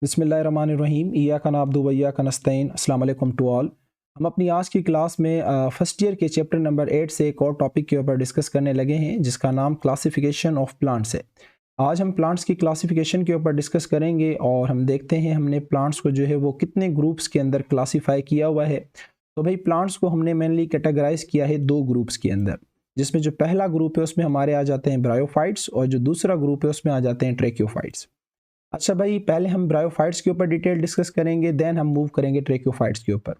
बिस्मिल्लाहिर्रहमानिर्रहीम इय्याका नअब्दु व इय्याका नस्तईन। अस्सलाम वालेकुम टू ऑल। हम अपनी आज की क्लास में फर्स्ट ईयर के चैप्टर नंबर 8 से एक और टॉपिक के ऊपर डिस्कस करने लगे हैं जिसका नाम क्लासिफिकेशन ऑफ प्लांट्स है। आज हम प्लांट्स की क्लासिफिकेशन के ऊपर डिस्कस करेंगे और हम देखते हैं हमने प्लांट्स को जो है वो कितने ग्रुप्स के अंदर क्लासीफाई किया हुआ है। तो भाई प्लांट्स को हमने मेनली कैटेगराइज किया है दो ग्रुप्स के अंदर, जिसमें जो पहला ग्रुप है उसमें हमारे आ जाते हैं ब्रायोफाइट्स और जो दूसरा ग्रुप है उसमें आ जाते हैं ट्रेक्योफाइट्स। अच्छा भाई, पहले हम ब्रायोफाइट्स के ऊपर डिटेल डिस्कस करेंगे, देन हम मूव करेंगे ट्रेक्योफाइट्स के ऊपर।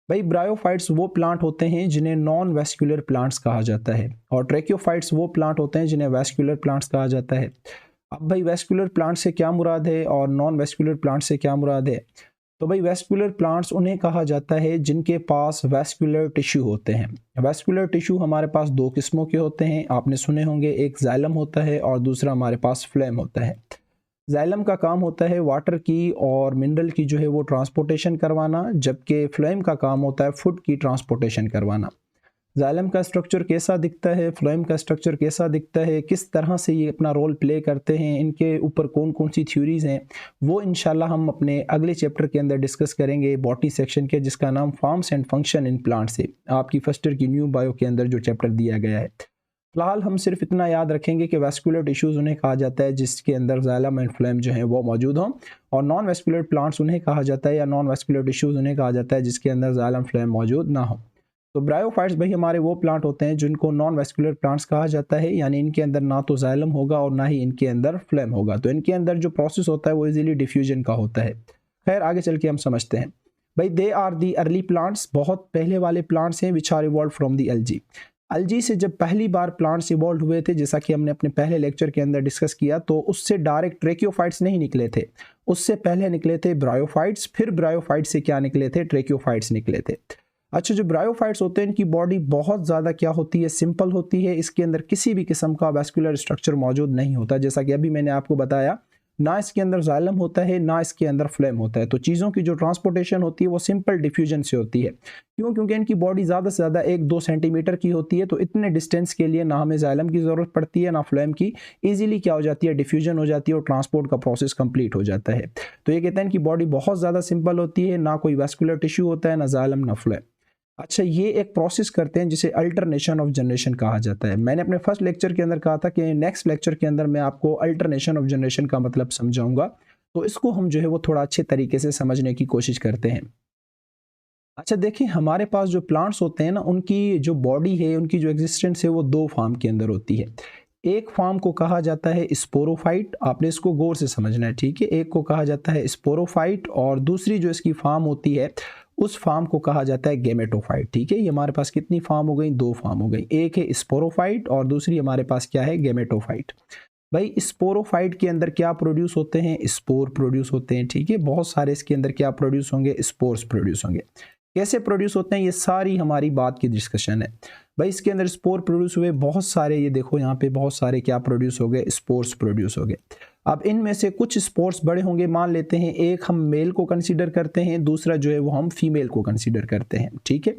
भाई ब्रायोफाइट्स वो प्लांट होते हैं जिन्हें नॉन वेस्कुलर प्लांट्स कहा जाता है और ट्रेक्योफाइट्स वो प्लांट होते हैं जिन्हें वेस्कुलर प्लांट्स कहा जाता है। अब भाई वेस्कुलर प्लांट से क्या मुराद है और नॉन वेस्कुलर प्लांट से क्या मुराद है? तो भाई वेस्कुलर प्लांट्स उन्हें कहा जाता है जिनके पास वेस्कुलर टिश्यू होते हैं। वेस्कुलर टिश्यू हमारे पास दो किस्मों के होते हैं, आपने सुने होंगे, एक जाइलम होता है और दूसरा हमारे पास फ्लेम होता है। जाइलम का काम होता है वाटर की और मिनरल की जो है वो ट्रांसपोर्टेशन करवाना, जबकि फ्लोएम का काम होता है फूड की ट्रांसपोर्टेशन करवाना। जाइलम का स्ट्रक्चर कैसा दिखता है, फ्लोएम का स्ट्रक्चर कैसा दिखता है, किस तरह से ये अपना रोल प्ले करते हैं, इनके ऊपर कौन कौन सी थ्योरीज हैं, वो इंशाल्लाह हम अपने अगले चैप्टर के अंदर डिस्कस करेंगे बॉटनी सेक्शन के, जिसका नाम forms and function in plants है। आपकी फर्स्ट ईयर की न्यू बायो के अंदर जो चैप्टर दिया गया है। फिलहाल हम सिर्फ इतना याद रखेंगे कि वेस्कुलर टिश्यूज़ उन्हें कहा जाता है जिसके अंदर जाइलम एंड फ्लोएम जो है वो मौजूद हों, और नॉन वेस्कुलर प्लांट्स उन्हें कहा जाता है या नॉन वेस्कुलर टिश्यूज़ उन्हें कहा जाता है जिसके अंदर जाइलम फ्लोएम मौजूद ना हो। तो ब्रायोफाइट्स भाई हमारे वो प्लांट होते हैं जिनको नॉन वेस्कुलर प्लांट्स कहा जाता है, यानी इनके अंदर ना तो जाइलम होगा और ना ही इनके अंदर फ्लोएम होगा। तो इनके अंदर जो प्रोसेस होता है वो इजीली डिफ्यूजन का होता है। खैर आगे चल के हम समझते हैं। भाई they are the early plants, बहुत पहले वाले प्लांट्स हैं which are evolve from the algae. Algae से जब पहली बार प्लांट्स इवॉल्व हुए थे, जैसा कि हमने अपने पहले लेक्चर के अंदर डिस्कस किया, तो उससे डायरेक्ट ट्रेक्योफाइट्स नहीं निकले थे, उससे पहले निकले थे ब्रायोफाइट्स, फिर ब्रायोफाइट्स से क्या निकले थे, ट्रेक्योफाइट्स निकले थे। अच्छा, जो ब्रायोफाइट्स होते हैं इनकी बॉडी बहुत ज़्यादा क्या होती है, सिंपल होती है। इसके अंदर किसी भी किस्म का वैस्कुलर स्ट्रक्चर मौजूद नहीं होता, जैसा कि अभी मैंने आपको बताया। ना इसके अंदर जाइलम होता है, ना इसके अंदर फ्लेम होता है। तो चीज़ों की जो ट्रांसपोर्टेशन होती है वो सिंपल डिफ्यूजन से होती है। क्यों? क्योंकि इनकी बॉडी ज़्यादा से ज़्यादा 1-2 सेंटीमीटर की होती है, तो इतने डिस्टेंस के लिए ना हमें जाइलम की ज़रूरत पड़ती है ना फ्लेम की। ईजिली क्या हो जाती है, डिफ्यूजन हो जाती है और ट्रांसपोर्ट का प्रोसेस कंप्लीट हो जाता है। तो ये कहते हैं इनकी बॉडी बहुत ज़्यादा सिंपल होती है, ना कोई वैस्कुलर टिश्यू होता है, ना जाइलम ना फ्लेम। अच्छा, ये एक प्रोसेस करते हैं जिसे अल्टरनेशन ऑफ जनरेशन कहा जाता है। मैंने अपने फर्स्ट लेक्चर के अंदर कहा था कि नेक्स्ट लेक्चर के अंदर मैं आपको अल्टरनेशन ऑफ जनरेशन का मतलब समझाऊंगा, तो इसको हम जो है वो थोड़ा अच्छे तरीके से समझने की कोशिश करते हैं। अच्छा देखिए, हमारे पास जो प्लांट्स होते हैं ना, उनकी जो बॉडी है, उनकी जो एग्जिस्टेंस है वो दो फॉर्म के अंदर होती है। एक फॉर्म को कहा जाता है स्पोरोफाइट, आपने इसको गौर से समझना है, ठीक है। एक को कहा जाता है स्पोरोफाइट और दूसरी जो इसकी फॉर्म होती है उस फॉर्म को कहा जाता है गेमेटोफाइट, ठीक है। ये हमारे पास कितनी फॉर्म हो गई, दो फॉर्म हो गई। एक है स्पोरोफाइट और दूसरी हमारे पास क्या है, गेमेटोफाइट। भाई स्पोरोफाइट के अंदर क्या प्रोड्यूस होते हैं, स्पोर प्रोड्यूस होते हैं, ठीक है। बहुत सारे इसके अंदर क्या प्रोड्यूस होंगे, स्पोर्स प्रोड्यूस होंगे। कैसे प्रोड्यूस होते हैं, ये सारी हमारी बात की डिस्कशन है। भाई इसके अंदर स्पोर प्रोड्यूस हुए बहुत सारे, ये देखो यहाँ पे बहुत सारे क्या प्रोड्यूस हो गए, स्पोर्स प्रोड्यूस हो गए। अब इनमें से कुछ स्पोर्स बड़े होंगे, मान लेते हैं एक हम मेल को कंसीडर करते हैं, दूसरा जो है वो हम फीमेल को कंसीडर करते हैं, ठीक है।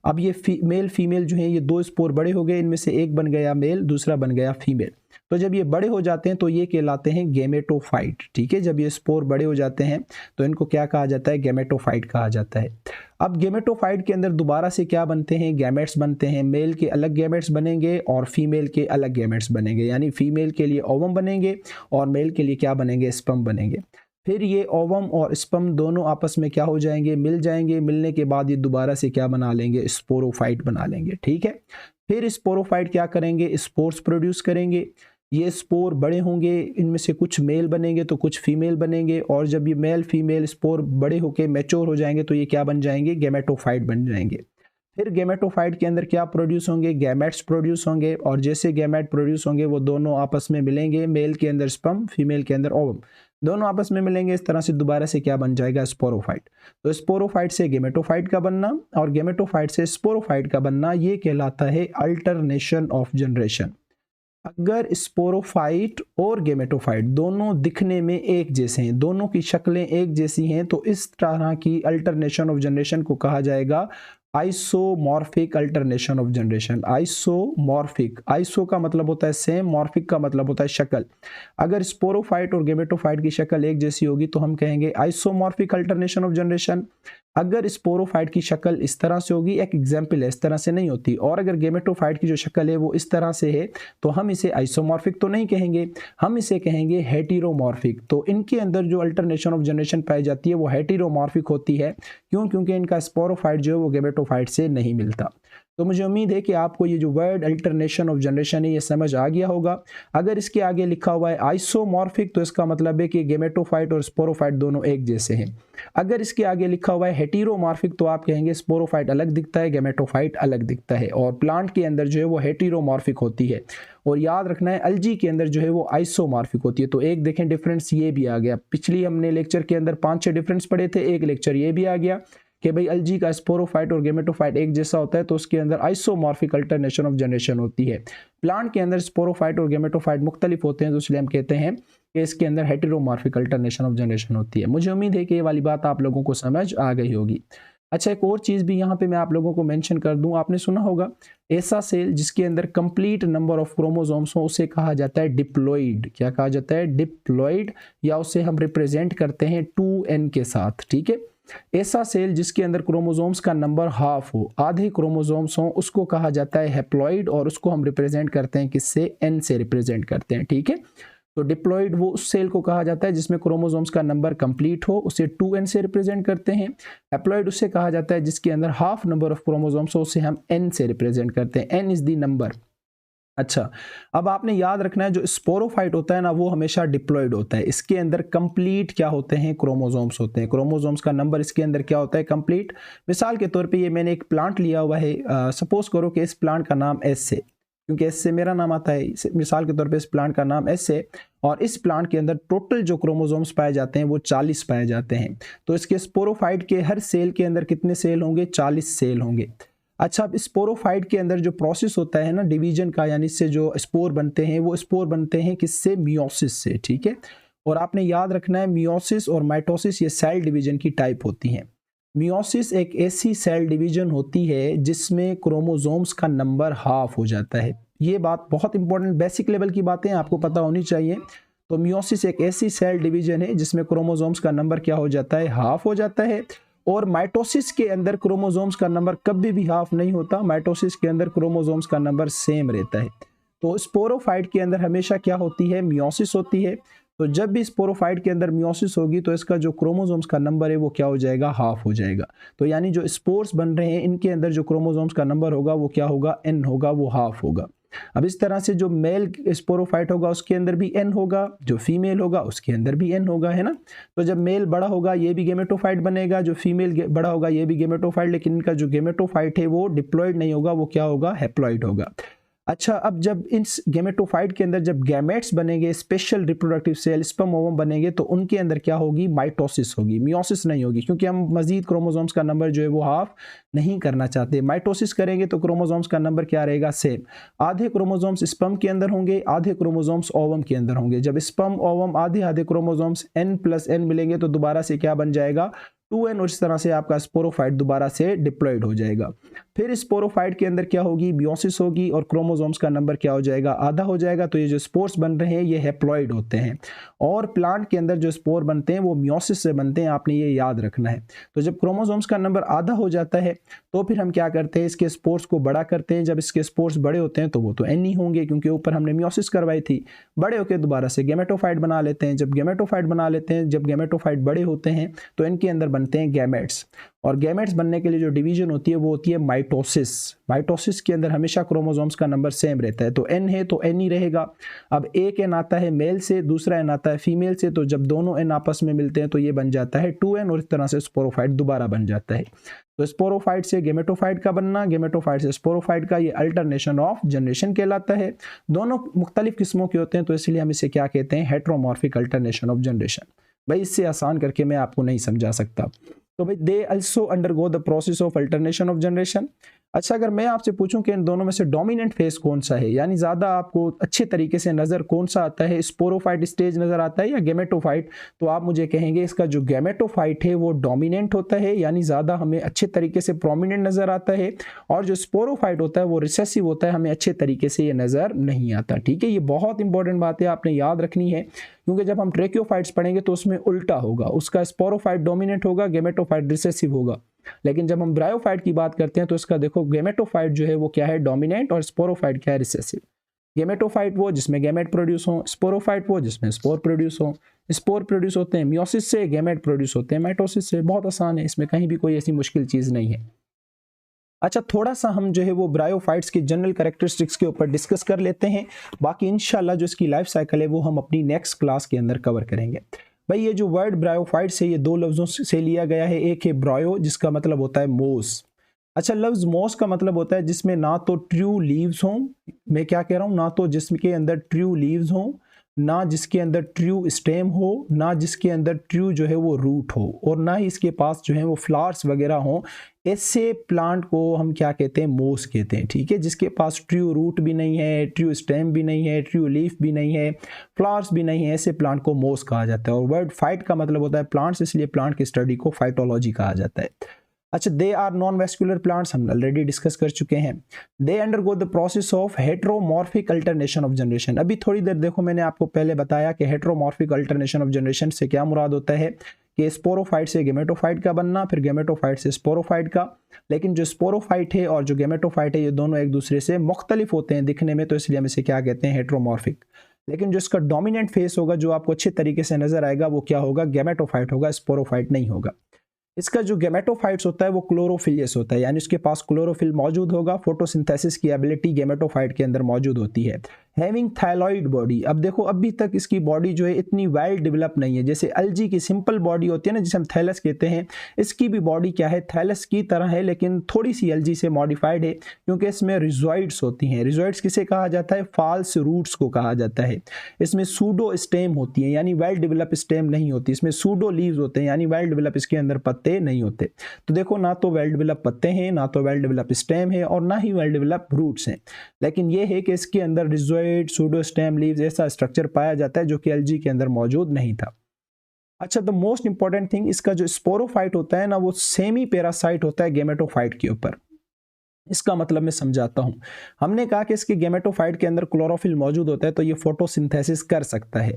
अब ये मेल फीमेल जो है ये दो स्पोर बड़े हो गए, इनमें से एक बन गया मेल, दूसरा बन गया फीमेल। तो जब ये बड़े हो जाते हैं तो ये कहलाते हैं गेमेटोफाइट, ठीक है। जब ये स्पोर बड़े हो जाते हैं तो इनको क्या कहा जाता है, गेमेटोफाइट कहा जाता है। अब गेमेटोफाइट के अंदर दोबारा से क्या बनते हैं, गैमेट्स बनते हैं। मेल के अलग गैमेट्स बनेंगे और फीमेल के अलग गैमेट्स बनेंगे, यानी फीमेल के लिए ओवम बनेंगे और मेल के लिए क्या बनेंगे, स्पर्म बनेंगे। फिर ये ओवम और स्पर्म दोनों आपस में क्या हो जाएंगे, मिल जाएंगे। मिलने के बाद ये दोबारा से क्या बना लेंगे, स्पोरोफाइट बना लेंगे, ठीक है। फिर स्पोरोफाइट क्या करेंगे, स्पोर्स प्रोड्यूस करेंगे। ये स्पोर बड़े होंगे, इनमें से कुछ मेल बनेंगे तो कुछ फीमेल बनेंगे, और जब ये मेल फीमेल स्पोर बड़े होके मैच्योर हो जाएंगे तो ये क्या बन जाएंगे, गेमेटोफाइट बन जाएंगे। फिर गेमेटोफाइट के अंदर क्या प्रोड्यूस होंगे, गैमेट्स प्रोड्यूस होंगे, और जैसे गैमेट प्रोड्यूस होंगे वो दोनों आपस में मिलेंगे। मेल के अंदर स्पर्म, फीमेल के अंदर ओवम, दोनों आपस में मिलेंगे। इस तरह से दोबारा से क्या बन जाएगा, स्पोरोफाइट। तो स्पोरोफाइट से गेमेटोफाइट का बनना और गेमेटोफाइट से स्पोरोफाइट का बनना, ये कहलाता है अल्टरनेशन ऑफ जनरेशन। अगर स्पोरोफाइट और गेमेटोफाइट दोनों दिखने में एक जैसे हैं, दोनों की शक्लें एक जैसी हैं, तो इस तरह की अल्टरनेशन ऑफ जनरेशन को कहा जाएगा isomorphic alternation of generation. Isomorphic, iso का मतलब होता है सेम, मॉर्फिक का मतलब होता है शक्ल। अगर स्पोरोफाइट और गेमेटोफाइट की शक्ल एक जैसी होगी तो हम कहेंगे आइसोमॉर्फिक अल्टरनेशन ऑफ जनरेशन। अगर स्पोरोफाइट की शक्ल इस तरह से होगी, एक एग्जाम्पल है, इस तरह से नहीं होती, और अगर गेमेटोफाइट की जो शक्ल है वो इस तरह से है, तो हम इसे आइसोमॉर्फिक तो नहीं कहेंगे, हम इसे कहेंगे हेटेरोमॉर्फिक। तो इनके अंदर जो अल्टरनेशन ऑफ जनरेशन पाई जाती है वो हेटेरोमॉर्फिक होती है। क्यों? क्योंकि इनका स्पोरोफाइट जो है वो गेमेटोफाइट से नहीं मिलता। तो मुझे उम्मीद है कि आपको ये जो वर्ड अल्टरनेशन ऑफ जनरेशन है ये समझ आ गया होगा। अगर इसके आगे लिखा हुआ है आइसोमॉर्फिक तो इसका मतलब है कि गेमेटोफाइट और स्पोरोफाइट दोनों एक जैसे हैं। अगर इसके आगे लिखा हुआ है हेटेरोमॉर्फिक तो आप कहेंगे स्पोरोफाइट अलग दिखता है, गेमेटोफाइट अलग दिखता है, और प्लांट के अंदर जो है वो हेटेरोमॉर्फिक होती है। और याद रखना है अलजी के अंदर जो है वो आइसोमॉर्फिक होती है। तो एक देखें डिफरेंस ये भी आ गया। पिछली हमने लेक्चर के अंदर 5-6 डिफरेंस पढ़े थे, एक लेक्चर ये भी आ गया कि भाई अलजी का स्पोरोफाइट और गेमेटोफाइट एक जैसा होता है तो उसके अंदर आइसोमॉर्फिक अल्टरनेशन ऑफ जनरेशन होती है। प्लांट के अंदर स्पोरोफाइट और गेमेटोफाइट मुख्तलिफ होते हैं तो इसलिए हम कहते हैं कि इसके अंदर हेटेरोमॉर्फिक अल्टरनेशन ऑफ जनरेशन होती है। मुझे उम्मीद है कि ये वाली बात आप लोगों को समझ आ गई होगी। अच्छा, एक और चीज़ भी यहाँ पे मैं आप लोगों को मेंशन कर दूं, आपने सुना होगा ऐसा सेल जिसके अंदर कंप्लीट नंबर ऑफ क्रोमोसोम्स हो उसे कहा जाता है डिप्लॉइड। क्या कहा जाता है? डिप्लॉइड, या उसे हम रिप्रेजेंट करते हैं 2n के साथ। ठीक है, ऐसा सेल जिसके अंदर क्रोमोसोम्स का नंबर हाफ हो, आधे क्रोमोसोम्स हो, उसको कहा जाता है हैप्लॉइड, और उसको हम रिप्रेजेंट करते हैं किससे? n से रिप्रेजेंट करते हैं। ठीक है, तो डिप्लॉइड वो उस सेल को कहा जाता है जिसमें क्रोमोसोम्स का नंबर कंप्लीट हो, उसे 2n से रिप्रेजेंट करते हैं। हैप्लॉइड उससे कहा जाता है जिसके अंदर हाफ नंबर ऑफ क्रोमोसोम्स हो, उसे हम n से रिप्रेजेंट करते हैं। n is the number. अच्छा, अब आपने याद रखना है जो स्पोरोफाइट होता है ना वो हमेशा डिप्लॉइड होता है। इसके अंदर कंप्लीट क्या होते हैं? क्रोमोसोम्स होते हैं। क्रोमोसोम्स का नंबर इसके अंदर क्या होता है? कंप्लीट। मिसाल के तौर पे ये मैंने एक प्लांट लिया हुआ है, सपोज करो कि इस प्लांट का नाम एस है, क्योंकि एस से मेरा नाम आता है। मिसाल के तौर पे इस प्लांट का नाम एस है, और इस प्लांट के अंदर टोटल जो क्रोमोसोम्स पाए जाते हैं वो 40 पाए जाते हैं। तो इसके स्पोरोफाइट के हर सेल के अंदर कितने सेल होंगे? 40 सेल होंगे। अच्छा, अब स्पोरोफाइट के अंदर जो प्रोसेस होता है ना डिवीजन का, यानी इससे जो स्पोर बनते हैं वो स्पोर बनते हैं किससे? मियोसिस से। ठीक है, और आपने याद रखना है मियोसिस और माइटोसिस ये सेल डिवीजन की टाइप होती हैं। मियोसिस एक ऐसी सेल डिवीजन होती है जिसमें क्रोमोसोम्स का नंबर हाफ हो जाता है। ये बात बहुत इंपॉर्टेंट बेसिक लेवल की बातें आपको पता होनी चाहिए। तो मियोसिस एक ऐसी सेल डिवीजन है जिसमें क्रोमोसोम्स का नंबर क्या हो जाता है? हाफ हो जाता है। और माइटोसिस के अंदर क्रोमोसोम्स का नंबर कभी भी हाफ नहीं होता, माइटोसिस के अंदर क्रोमोसोम्स का नंबर सेम रहता है। तो स्पोरोफाइट के अंदर हमेशा क्या होती है? मियोसिस होती है। तो जब भी स्पोरोफाइट के अंदर मियोसिस होगी तो इसका जो क्रोमोसोम्स का नंबर है वो क्या हो जाएगा? हाफ हो जाएगा। तो यानी जो स्पोर्स बन रहे हैं इनके अंदर जो क्रोमोसोम्स का नंबर होगा वो क्या होगा? n होगा, वो हाफ होगा। अब इस तरह से जो मेल स्पोरोफाइट होगा उसके अंदर भी n होगा, जो फीमेल होगा उसके अंदर भी n होगा, है ना। तो जब मेल बड़ा होगा ये भी गेमेटोफाइट बनेगा, जो फीमेल बड़ा होगा ये भी गेमेटोफाइट, लेकिन इनका जो गेमेटोफाइट है वो डिप्लॉइड नहीं होगा, वो क्या होगा? हैप्लॉइड होगा। अच्छा, अब जब इस गेमेटोफाइट के अंदर जब गैमेट्स बनेंगे, special reproductive cell sperm ovum बनेंगे, तो उनके अंदर क्या होगी? माइटोसिस होगी, मियोसिस नहीं होगी, क्योंकि हम मजीद क्रोमोसोम्स का नंबर जो है वो हाफ नहीं करना चाहते। माइटोसिस करेंगे तो क्रोमोसोम्स का नंबर क्या रहेगा? सेम। आधे क्रोमोसोम्स स्पर्म के अंदर होंगे, आधे क्रोमोसोम्स ओवम के अंदर होंगे। जब स्पर्म ओवम आधे आधे क्रोमोसोम्स n+n मिलेंगे तो दोबारा से क्या बन जाएगा? 2n, और इस तरह से आपका स्पोरोफाइट दोबारा से डिप्लॉइड हो जाएगा। फिर स्पोरोफाइट के अंदर क्या होगी? मियोसिस होगी, और क्रोमोसोम्स का नंबर क्या हो जाएगा? आधा हो जाएगा। तो ये जो स्पोर्स बन रहे हैं ये हैप्लॉइड होते हैं, और प्लांट के अंदर जो स्पोर बनते हैं वो मियोसिस से बनते हैं, आपने ये याद रखना है। तो जब क्रोमोसोम्स का नंबर आधा हो जाता है तो फिर हम क्या करते हैं? इसके स्पोर्स को बड़ा करते हैं। जब इसके स्पोर्स बड़े होते हैं तो वो तो n ही होंगे, क्योंकि ऊपर हमने मियोसिस करवाई थी। बड़े होकर दोबारा से गेमेटोफाइट बना लेते हैं। जब गेमेटोफाइट बना लेते हैं, जब गेमेटोफाइट बड़े होते हैं तो इनके अंदर बनते हैं गैमेट्स, और गैमेट्स बनने के लिए जो डिवीजन होती है वो होती है माइटोसिस। माइटोसिस के अंदर हमेशा क्रोमोसोम्स का नंबर सेम रहता है, तो n है तो n ही रहेगा। अब एक n आता है मेल से, दूसरा n आता है फीमेल से, तो जब दोनों n आपस में मिलते हैं तो ये बन जाता है 2n, और इस तरह से स्पोरोफाइट दोबारा बन जाता है। तो स्पोरोफाइट से गेमेटोफाइट का बनना, गेमेटोफाइट से स्पोरोफाइट का, ये अल्टरनेशन ऑफ जनरेशन कहलाता है। दोनों मुख्तलिफ किस्मों के होते हैं तो इसलिए हम इसे क्या कहते हैं? Heteromorphic alternation of generation. भाई इससे आसान करके मैं आपको नहीं समझा सकता। तो भाई they also undergo the process of alternation of generation. अच्छा, अगर मैं आपसे पूछूं कि इन दोनों में से डोमिनेंट फेस कौन सा है, यानी ज़्यादा आपको अच्छे तरीके से नज़र कौन सा आता है, स्पोरोफाइट स्टेज नज़र आता है या गैमेटोफाइट, तो आप मुझे कहेंगे इसका जो गैमेटोफाइट है वो डोमिनेंट होता है, यानी ज़्यादा हमें अच्छे तरीके से प्रोमिनेंट नज़र आता है, और जो स्पोरोफाइट होता है वो रिसेसिव होता है, हमें अच्छे तरीके से ये नज़र नहीं आता। ठीक है, ये बहुत इंपॉर्टेंट बात है, आपने याद रखनी है, क्योंकि जब हम ट्रेकियोफाइट्स पढ़ेंगे तो उसमें उल्टा होगा, उसका स्पोरोफाइट डोमिनेंट होगा, गैमेटोफाइट रिसेसिव होगा। लेकिन जब हम ब्रायोफाइट की बात करते हैं तो इसका देखो गैमेटोफाइट जो है वो क्या है, डोमिनेंट, और स्पोरोफाइट क्या है, रिसेसिव। गैमेटोफाइट वो जिसमें गैमेट प्रोड्यूस हो, स्पोरोफाइट वो जिसमें स्पोर प्रोड्यूस हो। स्पोर प्रोड्यूस होते हैं मियोसिस से, गैमेट प्रोड्यूस होते हैं माइटोसिस से। बहुत आसान है, इसमें कहीं भी कोई ऐसी मुश्किल चीज़ नहीं है। अच्छा, थोड़ा सा हम जो है वो ब्रायोफाइट्स की जनरल कैरेक्टरिस्टिक्स के ऊपर डिस्कस कर लेते हैं, बाकी इंशाल्लाह जो इसकी लाइफ साइकिल है वो हम अपनी नेक्स्ट क्लास के अंदर कवर करेंगे। भाई, ये जो वर्ड ब्रायोफाइट्स है ये दो लफ्ज़ों से लिया गया है। एक है ब्रायो, जिसका मतलब होता है मोस। अच्छा, लफ्ज़ मोस का मतलब होता है जिसमें ना तो ट्रू लीव्स हों, मैं क्या कह रहा हूँ, ना तो जिसके अंदर ट्रू लीव्स हों, ना जिसके अंदर ट्रू स्टेम हो, ना जिसके अंदर ट्रू जो है वो रूट हो, और ना ही इसके पास जो है वो फ्लावर्स वगैरह हों। ऐसे प्लांट को हम क्या कहते हैं, मोस कहते हैं। ठीक है, जिसके पास ट्रू रूट भी नहीं है, ट्रू स्टेम भी नहीं है, ट्रू लीफ भी नहीं है, फ्लावर्स भी नहीं है, ऐसे प्लांट को मोस कहा जाता है। और वर्ड फाइट का मतलब होता है प्लांट्स, इसलिए प्लांट की स्टडी को फाइटोलॉजी कहा जाता है। अच्छा, they are non vascular plants हम ऑलरेडी डिस्कस कर चुके हैं। They undergo the process of heteromorphic alternation of generation. अभी थोड़ी देर देखो, मैंने आपको पहले बताया कि हेट्रोमॉर्फिक अल्टरनेशन ऑफ जनरेशन से क्या मुराद होता है कि स्पोरोफाइट से गेमेटोफाइट का बनना, फिर गेमेटोफाइट से स्पोरोफाइट का। लेकिन जो स्पोरोफाइट है और जो गेमेटोफाइट है ये दोनों एक दूसरे से मुख्तलिफ होते हैं दिखने में, तो इसलिए हम इसे क्या कहते हैं, हेट्रोमॉर्फिक। लेकिन जो इसका डोमिनेंट फेस होगा, जो आपको अच्छे तरीके से नजर आएगा, वो क्या होगा, गेमेटोफाइट होगा, स्पोरोफाइट नहीं होगा। इसका जो गेमेटोफाइट्स होता है वो क्लोरोफिलियस होता है, यानी उसके पास क्लोरोफिल मौजूद होगा। फोटोसिंथेसिस की एबिलिटी गेमेटोफाइट के अंदर मौजूद होती है। हैविंग थायलॉइड बॉडी, अब देखो अभी तक इसकी बॉडी जो है इतनी वेल डेवलप नहीं है। जैसे अलजी की सिंपल बॉडी होती है ना, जिसे हम थैलस कहते हैं, इसकी भी बॉडी क्या है, थैलस की तरह है, लेकिन थोड़ी सी अलजी से मॉडिफाइड है, क्योंकि इसमें रिजॉइड्स होती हैं। रिजॉइड्स किसे कहा जाता है, फॉल्स रूट्स को कहा जाता है। इसमें सूडो स्टेम होती है, यानी वेल डेवलप स्टेम नहीं होती। इसमें सूडो लीव्स होते हैं, यानी वेल डेवलप इसके अंदर पत्ते नहीं होते। तो देखो, ना तो वेल डेवलप पत्ते हैं, ना तो वेल डेवलप स्टेम है, और ना ही वेल डेवलप रूट्स हैं। लेकिन यह है कि इसके अंदर रिजोइड, सूडो स्टेम, लीव्स ऐसा स्ट्रक्चर पाया जाता है जो कि एलजी के अंदर मौजूद नहीं था। अच्छा, द मोस्ट इंपॉर्टेंट थिंग, इसका जो स्पोरोफाइट होता है ना, वो सेमी पैरासाइट होता है गेमेटोफाइट के ऊपर। इसका मतलब मैं समझाता हूं। हमने कहा कि इसके गेमेटोफाइट के अंदर क्लोरोफिल मौजूद होता है, तो ये फोटोसिंथेसिस कर सकता है।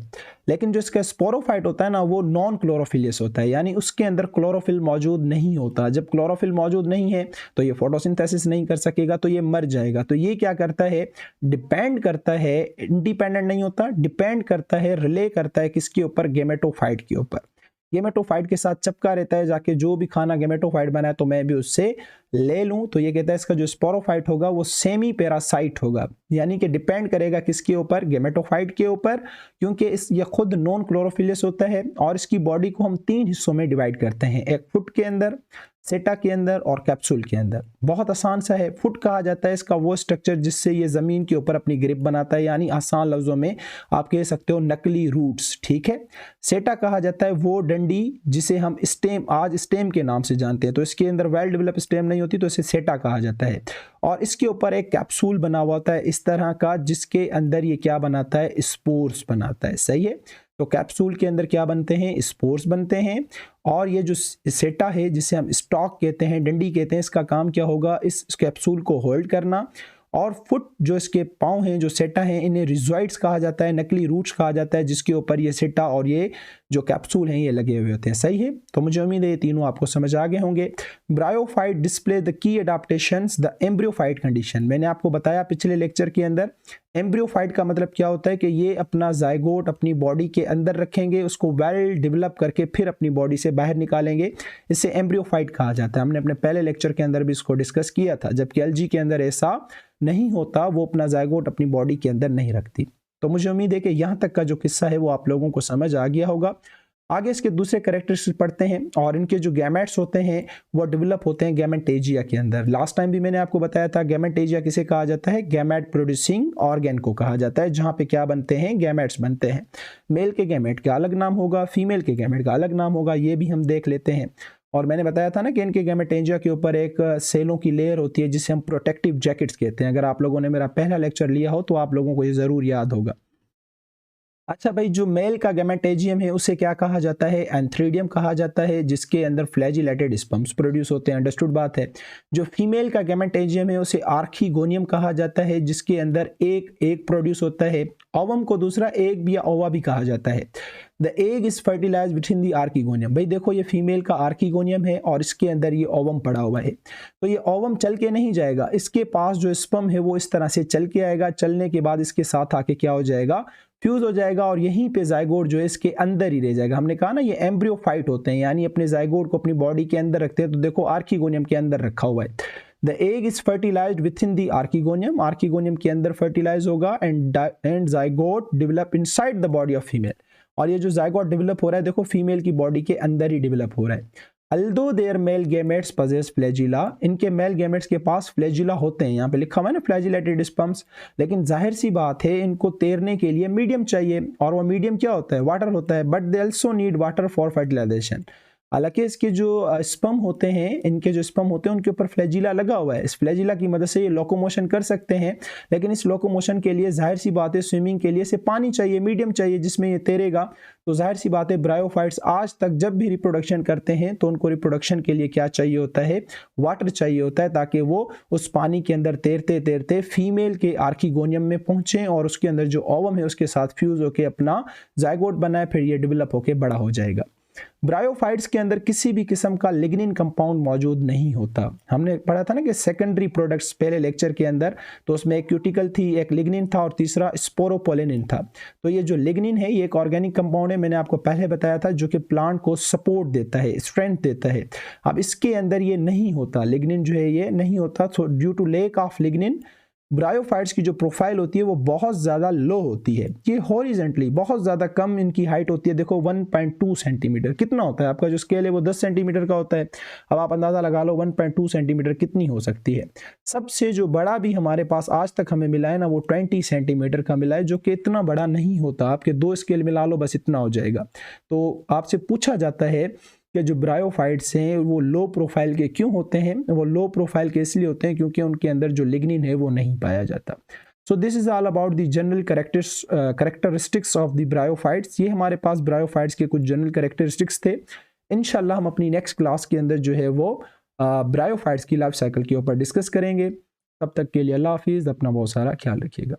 लेकिन जो इसका स्पोरोफाइट होता है ना, वो नॉन क्लोरोफिलियस होता है, यानी उसके अंदर क्लोरोफिल मौजूद नहीं होता। जब क्लोरोफिल मौजूद नहीं है तो ये फोटोसिंथेसिस नहीं कर सकेगा, तो ये मर जाएगा। तो ये क्या करता है, डिपेंड करता है, इंडिपेंडेंट नहीं होता, डिपेंड करता है, रिले करता है किसके ऊपर, गेमेटोफाइट के ऊपर। गेमेटोफाइट के साथ चपका रहता है, जाके जो भी खाना गेमेटोफाइट बना है तो मैं भी उससे ले लूं। तो ये कहता है इसका जो स्पोरोफाइट होगा वो सेमी पैरासाइट होगा, यानी कि डिपेंड करेगा किसके ऊपर, गेमेटोफाइट के ऊपर, क्योंकि ये खुद नॉन क्लोरोफिलियस होता है। और इसकी बॉडी को हम 3 हिस्सों में डिवाइड करते हैं, एक फुट के अंदर, सेटा के अंदर और कैप्सूल के अंदर। बहुत आसान सा है। फुट कहा जाता है इसका वो स्ट्रक्चर जिससे ये जमीन के ऊपर अपनी ग्रिप बनाता है, यानी आसान लफ्जों में आप कह सकते हो नकली रूट्स। ठीक है। सेटा कहा जाता है वो डंडी जिसे हम स्टेम, आज स्टेम के नाम से जानते हैं, तो इसके अंदर वेल डेवलप स्टेम नहीं होती, तो इसे सेटा कहा जाता है। और इसके ऊपर एक कैप्सूल बना हुआ होता है इस तरह का, जिसके अंदर ये क्या बनाता है, स्पोर्स बनाता है। सही है। तो कैप्सूल के अंदर क्या बनते हैं, स्पोर्स बनते हैं। और ये जो सेटा है जिसे हम स्टॉक कहते हैं, डंडी कहते हैं, इसका काम क्या होगा, इस कैप्सूल को होल्ड करना। और फुट जो इसके पाँव हैं, जो सेटा हैं, इन्हें रिजॉइड्स कहा जाता है, नकली रूट्स कहा जाता है, जिसके ऊपर ये सेटा और ये जो कैप्सूल हैं ये लगे हुए होते हैं। सही है। तो मुझे उम्मीद है ये तीनों आपको समझ आ गए होंगे। Bryophyte display the key adaptations the embryophyte condition. मैंने आपको बताया पिछले लेक्चर के अंदर, एम्ब्रियोफाइट का मतलब क्या होता है कि ये अपना जायगोट अपनी बॉडी के अंदर रखेंगे, उसको वेल डेवलप करके फिर अपनी बॉडी से बाहर निकालेंगे, इसे एम्ब्रियोफाइट कहा जाता है। हमने अपने पहले लेक्चर के अंदर भी इसको डिस्कस किया था। जबकि एलजी के अंदर ऐसा नहीं होता, वो अपना जायगोट अपनी बॉडी के अंदर नहीं रखती। तो मुझे उम्मीद है कि यहाँ तक का जो किस्सा है वो आप लोगों को समझ आ गया होगा। आगे इसके दूसरे कैरेक्टरिस्टिक्स पढ़ते हैं, और इनके जो गैमेट्स होते हैं वो डेवलप होते हैं गैमेटेजिया के अंदर। लास्ट टाइम भी मैंने आपको बताया था, गैमेटेजिया किसे कहा जाता है, गैमेट प्रोड्यूसिंग ऑर्गेन को कहा जाता है, जहाँ पे क्या बनते हैं, गैमेट्स बनते हैं। मेल के गैमेट का अलग नाम होगा, फीमेल के गैमेट का अलग नाम होगा, ये भी हम देख लेते हैं। और मैंने बताया था ना कि इनके गैमेटेंजिया के ऊपर एक सेलों की लेयर होती है जिसे हम प्रोटेक्टिव जैकेट्स कहते हैं। अगर आप लोगों ने मेरा पहला लेक्चर लिया हो तो आप लोगों को ये ज़रूर याद होगा। अच्छा भाई, जो मेल का गैमेटेजियम है उसे क्या कहा जाता है? एंथ्रीडियम कहा जाता है, जिसके अंदर फ्लैजिलेटेड स्पर्म्स प्रोड्यूस होते हैं, अंडरस्टूड बात है। जो फीमेल का गैमेटेजियम है उसे आर्कीगोनियम कहा जाता है, जिसके अंदर एक एग प्रोड्यूस होता है। ओवम को दूसरा एग या ओवा भी कहा जाता है। The egg is fertilize between the archegonium. भाई देखो, ये फीमेल का आर्कीगोनियम है और इसके अंदर ये ओवम पड़ा हुआ है। तो ये ओवम चल के नहीं जाएगा, इसके पास जो स्पर्म है वो इस तरह से चल के आएगा। चलने के बाद इसके साथ आके क्या हो जाएगा? फ्यूज हो जाएगा और यहीं पे जाइगोट जो है इसके अंदर ही रह जाएगा। हमने कहा ना ये एम्ब्रियोफाइट होते हैं, यानी अपने जाइगोट को अपनी बॉडी के अंदर रखते हैं। तो देखो आर्कीगोनियम के अंदर रखा हुआ है। The egg is fertilized within the archegonium, archegonium के अंदर फर्टिलाइज होगा and zygote develop inside the body of female. और ये जो जाइगोट डेवलप हो रहा है देखो फीमेल की बॉडी के अंदर ही डेवलप हो रहा है। Although there male gametes possess flagella, इनके मेल गैमेट्स के पास फ्लैजिला होते हैं, यहाँ पे लिखा हुआ है ना फ्लैजिलेटेड स्पर्म्स। लेकिन जाहिर सी बात है इनको तैरने के लिए मीडियम चाहिए, और वो मीडियम क्या होता है? वाटर होता है। But they also need water for fertilization. हालांकि इसके जो स्पर्म होते हैं, इनके जो स्पर्म होते हैं उनके ऊपर फ्लैजिला लगा हुआ है। इस फ्लैजिला की मदद से ये लोकोमोशन कर सकते हैं, लेकिन इस लोकोमोशन के लिए जाहिर सी बात है स्विमिंग के लिए इसे पानी चाहिए, मीडियम चाहिए जिसमें ये तैरेगा। तो जाहिर सी बात है ब्रायोफाइट्स आज तक जब भी रिप्रोडक्शन करते हैं तो उनको रिप्रोडक्शन के लिए क्या चाहिए होता है? वाटर चाहिए होता है, ताकि वो उस पानी के अंदर तैरते तैरते फीमेल के आर्कीगोनियम में पहुंचे और उसके अंदर जो ओवम है उसके साथ फ्यूज होकर अपना जाइगोट बनाए, फिर ये डेवलप होकर बड़ा हो जाएगा। ब्रायोफाइट्स के अंदर किसी भी किस्म का लिग्निन कंपाउंड मौजूद नहीं होता। हमने पढ़ा था ना कि सेकेंडरी प्रोडक्ट्स पहले लेक्चर के अंदर, तो उसमें एक क्यूटिकल थी, एक लिग्निन था और तीसरा स्पोरोपोलिनिन था। तो ये जो लिग्निन है ये एक ऑर्गेनिक कंपाउंड है, मैंने आपको पहले बताया था, जो कि प्लांट को सपोर्ट देता है, स्ट्रेंथ देता है। अब इसके अंदर ये नहीं होता, लिग्निन जो है ये नहीं होता। तो due to lack of lignin bryophytes की जो प्रोफाइल होती है वो बहुत ज़्यादा लो होती है। ये हॉरिजेंटली बहुत ज़्यादा कम इनकी हाइट होती है। देखो 1.2 सेंटीमीटर कितना होता है? आपका जो स्केल है वो 10 सेंटीमीटर का होता है। अब आप अंदाज़ा लगा लो 1.2 सेंटीमीटर कितनी हो सकती है। सबसे जो बड़ा भी हमारे पास आज तक हमें मिला है ना, वो 20 सेंटीमीटर का मिला है, जो कि इतना बड़ा नहीं होता। आपके 2 स्केल मिला लो बस इतना हो जाएगा। तो आपसे पूछा जाता है कि जो ब्रायोफाइट्स हैं वो लो प्रोफाइल के क्यों होते हैं? वो लो प्रोफाइल के इसलिए होते हैं क्योंकि उनके अंदर जो लिग्निन है वो नहीं पाया जाता। So this is all about the general characteristics of the bryophytes. ये हमारे पास ब्रायोफाइट्स के कुछ जनरल कैरेक्टरिस्टिक्स थे। इंशाल्लाह हम अपनी नेक्स्ट क्लास के अंदर जो है वो ब्रायोफाइट्स की लाइफ साइकिल के ऊपर डिस्कस करेंगे। तब तक के लिए अल्लाह हाफिज़, अपना बहुत सारा ख्याल रखिएगा।